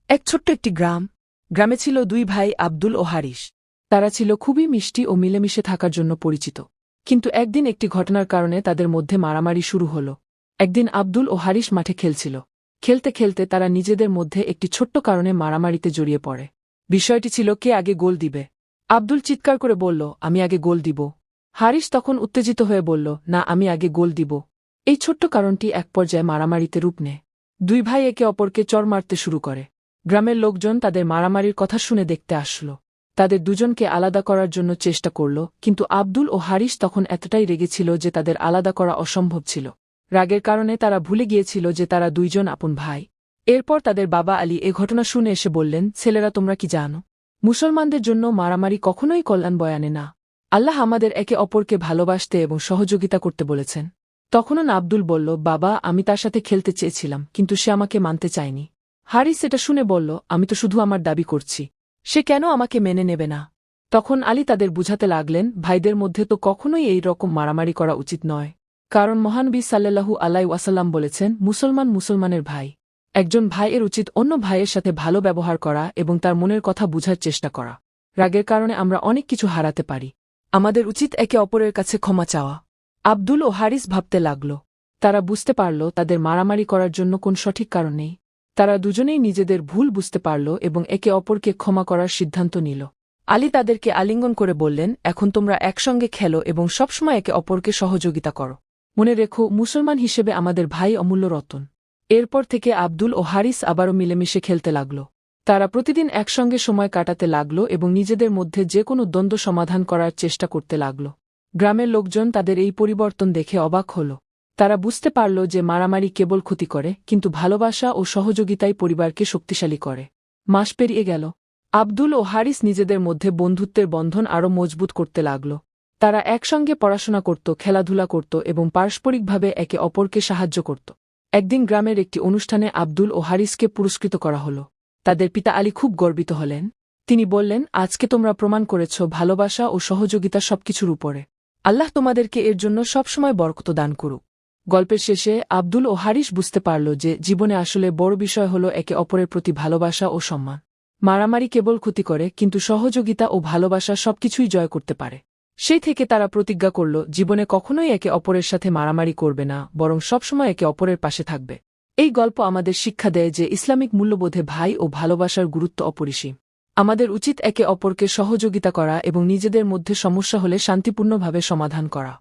এক ছোট্ট একটি গ্রামে ছিল দুই ভাই আব্দুল ও হারিস। তারা ছিল খুবই মিষ্টি ও মিলেমিশে থাকার জন্য পরিচিত। কিন্তু একদিন একটি ঘটনার কারণে তাদের মধ্যে মারামারি শুরু হল। একদিন আব্দুল ও হারিস মাঠে খেলছিল। খেলতে খেলতে তারা নিজেদের মধ্যে একটি ছোট্ট কারণে মারামারিতে জড়িয়ে পড়ে। বিষয়টি ছিল কে আগে গোল দিবে। আব্দুল চিৎকার করে বলল, আমি আগে গোল দিব। হারিস তখন উত্তেজিত হয়ে বলল, না, আমি আগে গোল দিব। এই ছোট্ট কারণটি এক পর্যায়ে মারামারিতে রূপ নেয়। দুই ভাই একে অপরকে চড় মারতে শুরু করে। গ্রামের লোকজন তাদের মারামারির কথা শুনে দেখতে আসল। তাদের দুজনকে আলাদা করার জন্য চেষ্টা করল, কিন্তু আব্দুল ও হারিস তখন এতটাই রেগেছিল যে তাদের আলাদা করা অসম্ভব ছিল। রাগের কারণে তারা ভুলে গিয়েছিল যে তারা দুইজন আপন ভাই। এরপর তাদের বাবা আলী এ ঘটনা শুনে এসে বললেন, ছেলেরা, তোমরা কি জানো, মুসলমানদের জন্য মারামারি কখনোই কল্যাণ বয়ে আনে না। আল্লাহ আমাদের একে অপরকে ভালোবাসতে এবং সহযোগিতা করতে বলেছেন। তখনও আব্দুল বলল, বাবা, আমি তার সাথে খেলতে চেয়েছিলাম, কিন্তু সে আমাকে মানতে চায়নি। হারিস এটা শুনে বলল, আমি তো শুধু আমার দাবি করছি, সে কেন আমাকে মেনে নেবে না। তখন আলী তাদের বুঝাতে লাগলেন, ভাইদের মধ্যে তো কখনোই এই রকম মারামারি করা উচিত নয়, কারণ মহানবী সাল্লাল্লাহু আলাইহি ওয়াসাল্লাম বলেছেন, মুসলমান মুসলমানের ভাই। একজন ভাইয়ের উচিত অন্য ভাইয়ের সাথে ভালো ব্যবহার করা এবং তার মনের কথা বুঝার চেষ্টা করা। রাগের কারণে আমরা অনেক কিছু হারাতে পারি। আমাদের উচিত একে অপরের কাছে ক্ষমা চাওয়া। আব্দুল ও হারিস ভাবতে লাগল। তারা বুঝতে পারল তাদের মারামারি করার জন্য কোন সঠিক কারণ নেই। তারা দুজনেই নিজেদের ভুল বুঝতে পারল এবং একে অপরকে ক্ষমা করার সিদ্ধান্ত নিল। আলী তাদেরকে আলিঙ্গন করে বললেন, এখন তোমরা একসঙ্গে খেলো এবং সবসময় একে অপরকে সহযোগিতা করো। মনে রেখো, মুসলমান হিসেবে আমাদের ভাই অমূল্য রতন। এরপর থেকে আব্দুল ও হারিস আবারও মিলেমিশে খেলতে লাগল। তারা প্রতিদিন একসঙ্গে সময় কাটাতে লাগল এবং নিজেদের মধ্যে যে কোনো দ্বন্দ্ব সমাধান করার চেষ্টা করতে লাগল। গ্রামের লোকজন তাদের এই পরিবর্তন দেখে অবাক হল। তারা বুঝতে পারল যে মারামারি কেবল ক্ষতি করে, কিন্তু ভালোবাসা ও সহযোগিতাই পরিবারকে শক্তিশালী করে। মাস পেরিয়ে গেল। আব্দুল ও হারিস নিজেদের মধ্যে বন্ধুত্বের বন্ধন আরও মজবুত করতে লাগল। তারা একসঙ্গে পড়াশোনা করত, খেলাধুলা করত এবং পারস্পরিকভাবে একে অপরকে সাহায্য করত। একদিন গ্রামের একটি অনুষ্ঠানে আব্দুল ও হারিসকে পুরস্কৃত করা হল। তাদের পিতা আলী খুব গর্বিত হলেন। তিনি বললেন, আজকে তোমরা প্রমাণ করেছ ভালোবাসা ও সহযোগিতা সবকিছুর উপরে। আল্লাহ তোমাদেরকে এর জন্য সবসময় বরকত দান করুক। গল্পের শেষে আব্দুল ও হারিস বুঝতে পারল যে জীবনে আসলে বড় বিষয় হল একে অপরের প্রতি ভালোবাসা ও সম্মান। মারামারি কেবল ক্ষতি করে, কিন্তু সহযোগিতা ও ভালোবাসা সবকিছুই জয় করতে পারে। সেই থেকে তারা প্রতিজ্ঞা করল, জীবনে কখনোই একে অপরের সাথে মারামারি করবে না, বরং সবসময় একে অপরের পাশে থাকবে। এই গল্প আমাদের শিক্ষা দেয় যে ইসলামিক মূল্যবোধে ভাই ও ভালোবাসার গুরুত্ব অপরিসীম। আমাদের উচিত একে অপরকে সহযোগিতা করা এবং নিজেদের মধ্যে সমস্যা হলে শান্তিপূর্ণভাবে সমাধান করা।